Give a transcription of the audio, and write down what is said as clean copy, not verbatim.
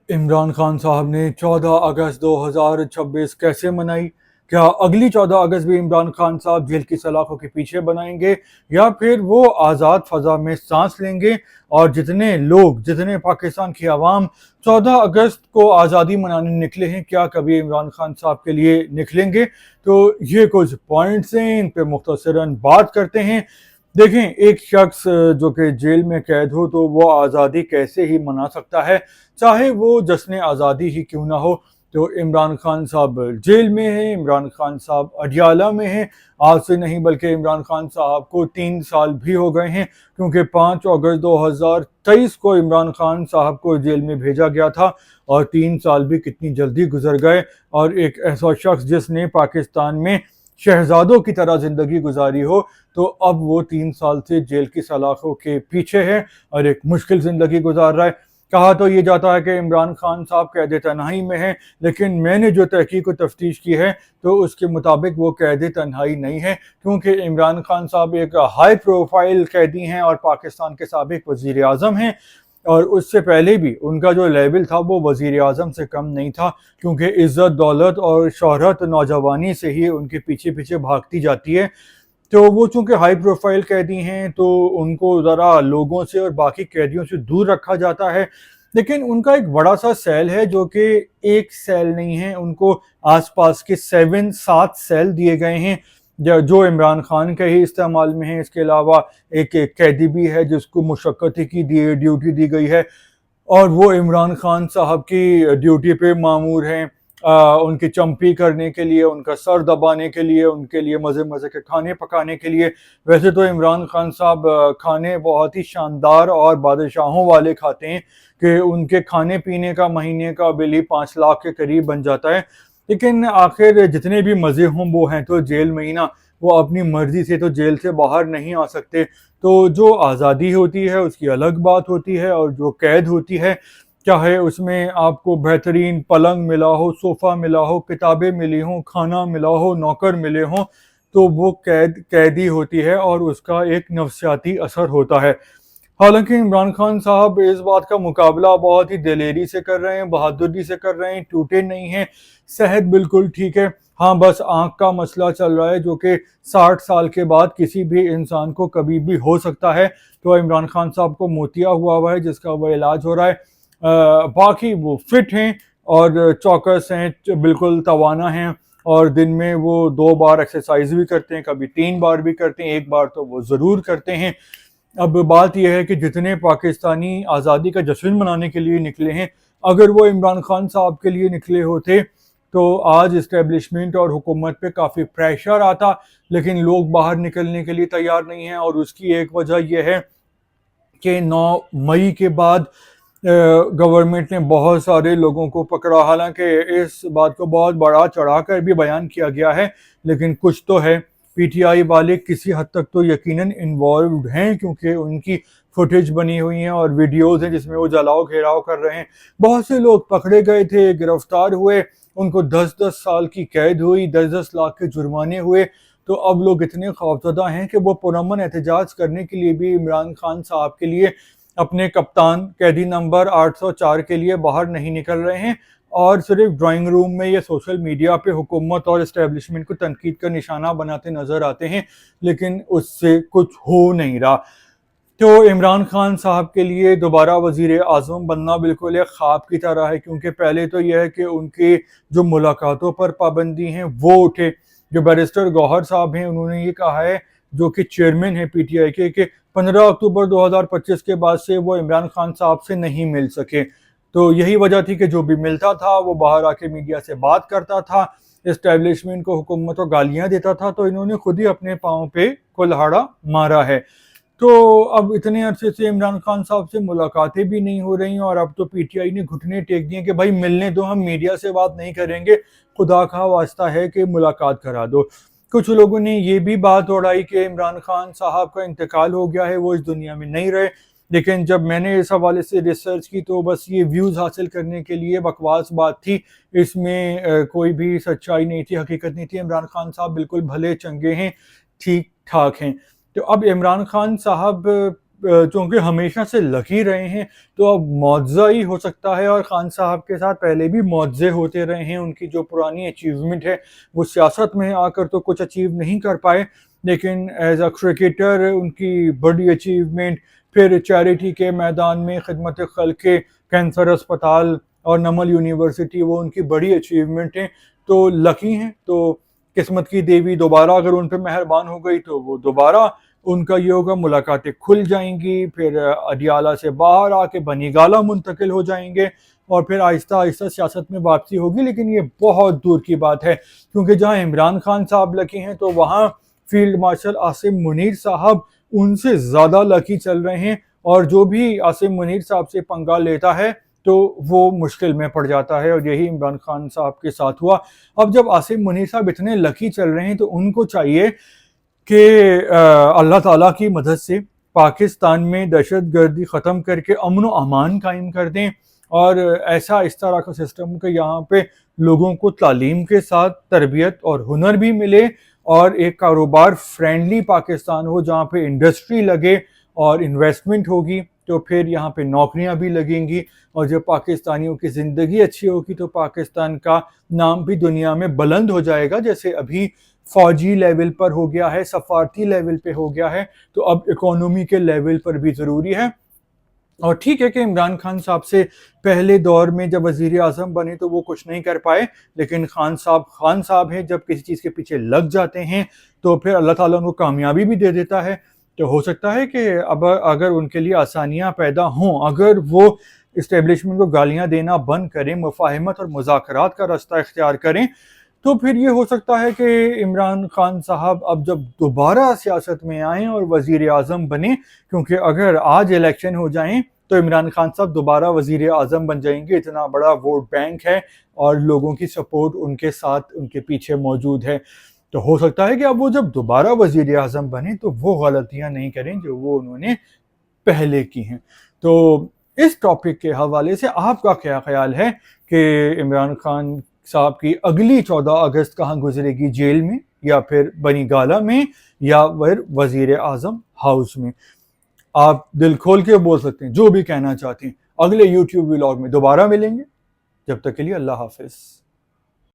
इमरान खान साहब ने 14 अगस्त 2026 कैसे मनाई? क्या अगली 14 अगस्त भी इमरान खान साहब जेल की सलाखों के पीछे बनाएंगे, या फिर वो आज़ाद फ़ज़ा में सांस लेंगे? और जितने पाकिस्तान की आवाम 14 अगस्त को आज़ादी मनाने निकले हैं, क्या कभी इमरान खान साहब के लिए निकलेंगे? तो ये कुछ पॉइंट्स हैं, इन पे मुख्तसरन बात करते हैं। देखें, एक शख्स जो कि जेल में कैद हो तो वो आज़ादी कैसे ही मना सकता है, चाहे वो जश्न आज़ादी ही क्यों ना हो। तो इमरान खान साहब जेल में हैं, इमरान खान साहब अडियाला में हैं। आज से नहीं बल्कि इमरान खान साहब को 3 साल भी हो गए हैं, क्योंकि 5 अगस्त 2023 को इमरान खान साहब को जेल में भेजा गया था, और 3 साल भी कितनी जल्दी गुजर गए। और एक ऐसा शख्स जिसने पाकिस्तान में शहजादों की तरह ज़िंदगी गुजारी हो, तो अब वो 3 साल से जेल की सलाखों के पीछे है और एक मुश्किल ज़िंदगी गुजार रहा है। कहा तो ये जाता है कि इमरान खान साहब कैद तन्हाई में हैं, लेकिन मैंने जो तहकीक व तफ्तीश की है तो उसके मुताबिक वो कैद तन्हाई नहीं है, क्योंकि इमरान खान साहब एक हाई प्रोफाइल कैदी हैं और पाकिस्तान के साबिक वज़ीर आज़म हैं। और उससे पहले भी उनका जो लेवल था वो वज़ीर आज़म से कम नहीं था, क्योंकि इज़्ज़त, दौलत और शोहरत नौजवानी से ही उनके पीछे पीछे भागती जाती है। तो वो चूंकि हाई प्रोफाइल कैदी हैं तो उनको ज़रा लोगों से और बाकी कैदियों से दूर रखा जाता है। लेकिन उनका एक बड़ा सा सेल है जो कि एक सेल नहीं है, उनको आसपास के 7 सेल दिए गए हैं जो इमरान खान के ही इस्तेमाल में है। इसके अलावा एक कैदी भी है जिसको मुशक्क़त की ड्यूटी दी गई है, और वो इमरान खान साहब की ड्यूटी पे मामूर हैं, उनकी चंपी करने के लिए, उनका सर दबाने के लिए, उनके लिए मज़े मज़े के खाने पकाने के लिए। वैसे तो इमरान खान साहब खाने बहुत ही शानदार और बादशाहों वाले खाते हैं कि उनके खाने पीने का महीने का बिल ही 5 लाख के करीब बन जाता है। लेकिन आखिर जितने भी मज़े हों वो हैं तो जेल में ही ना, वो अपनी मर्जी से तो जेल से बाहर नहीं आ सकते। तो जो आज़ादी होती है उसकी अलग बात होती है, और जो कैद होती है, चाहे उसमें आपको बेहतरीन पलंग मिला हो, सोफ़ा मिला हो, किताबें मिली हों, खाना मिला हो, नौकर मिले हों, तो वो कैदी होती है और उसका एक नफसियाती असर होता है। हालांकि इमरान खान साहब इस बात का मुकाबला बहुत ही दिलेरी से कर रहे हैं, बहादुरी से कर रहे हैं, टूटे नहीं हैं, सेहत बिल्कुल ठीक है। हाँ, बस आंख का मसला चल रहा है जो कि 60 साल के बाद किसी भी इंसान को कभी भी हो सकता है। तो इमरान खान साहब को मोतिया हुआ है जिसका वो इलाज हो रहा है। बाकी वो फिट हैं और चौकस हैं, बिल्कुल तवाना हैं, और दिन में वो 2 बार एक्सरसाइज भी करते हैं, कभी 3 बार भी करते हैं, 1 बार तो वो ज़रूर करते हैं। अब बात यह है कि जितने पाकिस्तानी आज़ादी का जश्न मनाने के लिए निकले हैं, अगर वो इमरान खान साहब के लिए निकले होते तो आज इस्टेब्लिशमेंट और हुकूमत पे काफ़ी प्रेशर आता। लेकिन लोग बाहर निकलने के लिए तैयार नहीं हैं, और उसकी एक वजह यह है कि 9 मई के बाद गवर्नमेंट ने बहुत सारे लोगों को पकड़ा। हालांकि इस बात को बहुत बड़ा चढ़ाकर भी बयान किया गया है, लेकिन कुछ तो है। पीटीआई वाले किसी हद तक तो यकीनन इन्वॉल्व्ड हैं, क्योंकि उनकी फुटेज बनी हुई हैं और वीडियोस हैं जिसमें वो जलाओ घेराव कर रहे हैं। बहुत से लोग पकड़े गए थे, गिरफ्तार हुए, उनको 10-10 साल की कैद हुई, 10-10 लाख के जुर्माने हुए। तो अब लोग इतने खौफजदा हैं कि वो पुरअमन एहतजाज करने के लिए भी इमरान खान साहब के लिए, अपने कप्तान कैदी नंबर 804 के लिए बाहर नहीं निकल रहे हैं, और सिर्फ ड्राइंग रूम में या सोशल मीडिया पे हुकूमत और इस्टेब्लिशमेंट को तनकीद का निशाना बनाते नजर आते हैं, लेकिन उससे कुछ हो नहीं रहा। तो इमरान खान साहब के लिए दोबारा वज़ीर आज़म बनना बिल्कुल एक ख्वाब की तरह है, क्योंकि पहले तो यह है कि उनकी जो मुलाकातों पर पाबंदी हैं वो उठे। जो बैरिस्टर गौहर साहब हैं उन्होंने ये कहा है, जो कि चेयरमैन है पीटीआई के, कि 15 अक्टूबर 2025 के बाद से वो इमरान खान साहब से नहीं मिल सके। तो यही वजह थी कि जो भी मिलता था वो बाहर आके मीडिया से बात करता था, इस्टेब्लिशमेंट को, हुकूमत को गालियाँ देता था। तो इन्होंने खुद ही अपने पाँव पे कुल्हाड़ा मारा है। तो अब इतने अरसे से इमरान खान साहब से मुलाकातें भी नहीं हो रही, और अब तो पीटीआई ने घुटने टेक दिए कि भाई मिलने दो, हम मीडिया से बात नहीं करेंगे, खुदा का वास्ता है कि मुलाकात करा दो। कुछ लोगों ने ये भी बात उड़ाई कि इमरान खान साहब का इंतकाल हो गया है, वो इस दुनिया में नहीं रहे। लेकिन जब मैंने इस हवाले से रिसर्च की तो बस ये व्यूज़ हासिल करने के लिए बकवास बात थी। इसमें कोई भी सच्चाई नहीं थी, हकीकत नहीं थी। इमरान खान साहब बिल्कुल भले चंगे हैं, ठीक ठाक हैं। तो अब इमरान खान साहब چونکہ ہمیشہ سے لکی رہے ہیں تو اب معجزہ ہی ہو سکتا ہے، اور خان صاحب کے ساتھ پہلے بھی معجزے ہوتے رہے ہیں. ان کی جو پرانی اچیومنٹ ہے وہ سیاست میں آ کر تو کچھ اچیو نہیں کر پائے، لیکن ایز اے کرکٹر ان کی بڑی اچیومنٹ، پھر چیریٹی کے میدان میں خدمت خلق کے کینسر اسپتال اور نمل یونیورسٹی، وہ ان کی بڑی اچیومنٹ ہیں. تو لکی ہیں، تو قسمت کی دیوی دوبارہ اگر ان پہ مہربان ہو گئی تو وہ دوبارہ ان کا یہ ہوگا، ملاقاتیں کھل جائیں گی، پھر اڈیالہ سے باہر آ کے بنی گالہ منتقل ہو جائیں گے، اور پھر آہستہ آہستہ سیاست میں واپسی ہوگی. لیکن یہ بہت دور کی بات ہے، کیونکہ جہاں عمران خان صاحب لکی ہیں تو وہاں فیلڈ مارشل عاصم منیر صاحب ان سے زیادہ لکی چل رہے ہیں، اور جو بھی عاصم منیر صاحب سے پنگا لیتا ہے تو وہ مشکل میں پڑ جاتا ہے، اور یہی عمران خان صاحب کے ساتھ ہوا. اب جب عاصم منیر صاحب اتنے لکی چل رہے ہیں تو ان کو چاہیے کہ اللہ تعالیٰ کی مدد سے پاکستان میں دہشت گردی ختم کر کے امن و امان قائم کر دیں، اور ایسا اس طرح کا سسٹم کہ یہاں پہ لوگوں کو تعلیم کے ساتھ تربیت اور ہنر بھی ملے، اور ایک کاروبار فرینڈلی پاکستان ہو جہاں پہ انڈسٹری لگے اور انویسٹمنٹ ہوگی، تو پھر یہاں پہ نوکریاں بھی لگیں گی، اور جب پاکستانیوں کی زندگی اچھی ہوگی تو پاکستان کا نام بھی دنیا میں بلند ہو جائے گا، جیسے ابھی فوجی لیول پر ہو گیا ہے، سفارتی لیول پہ ہو گیا ہے، تو اب اکانومی کے لیول پر بھی ضروری ہے. اور ٹھیک ہے کہ عمران خان صاحب سے پہلے دور میں جب وزیر اعظم بنے تو وہ کچھ نہیں کر پائے، لیکن خان صاحب ہیں، جب کسی چیز کے پیچھے لگ جاتے ہیں تو پھر اللہ تعالیٰ ان کو کامیابی بھی دے دیتا ہے. تو ہو سکتا ہے کہ اب اگر ان کے لیے آسانیاں پیدا ہوں، اگر وہ اسٹیبلشمنٹ کو گالیاں دینا بند کریں، مفاہمت اور مذاکرات کا راستہ اختیار کریں، تو پھر یہ ہو سکتا ہے کہ عمران خان صاحب اب جب دوبارہ سیاست میں آئیں اور وزیر اعظم بنیں، کیونکہ اگر آج الیکشن ہو جائیں تو عمران خان صاحب دوبارہ وزیر اعظم بن جائیں گے، اتنا بڑا ووٹ بینک ہے اور لوگوں کی سپورٹ ان کے ساتھ ان کے پیچھے موجود ہے. تو ہو سکتا ہے کہ اب وہ جب دوبارہ وزیر اعظم بنے تو وہ غلطیاں نہیں کریں جو وہ انہوں نے پہلے کی ہیں. تو اس ٹاپک کے حوالے سے آپ کا کیا خیال ہے کہ عمران خان صاحب کی اگلی 14 اگست کہاں گزرے گی، جیل میں یا پھر بنی گالہ میں یا پھر وزیر اعظم ہاؤس میں؟ آپ دل کھول کے بول سکتے ہیں، جو بھی کہنا چاہتے ہیں. اگلے یوٹیوب ولاگ میں دوبارہ ملیں گے، جب تک کے لیے اللہ حافظ.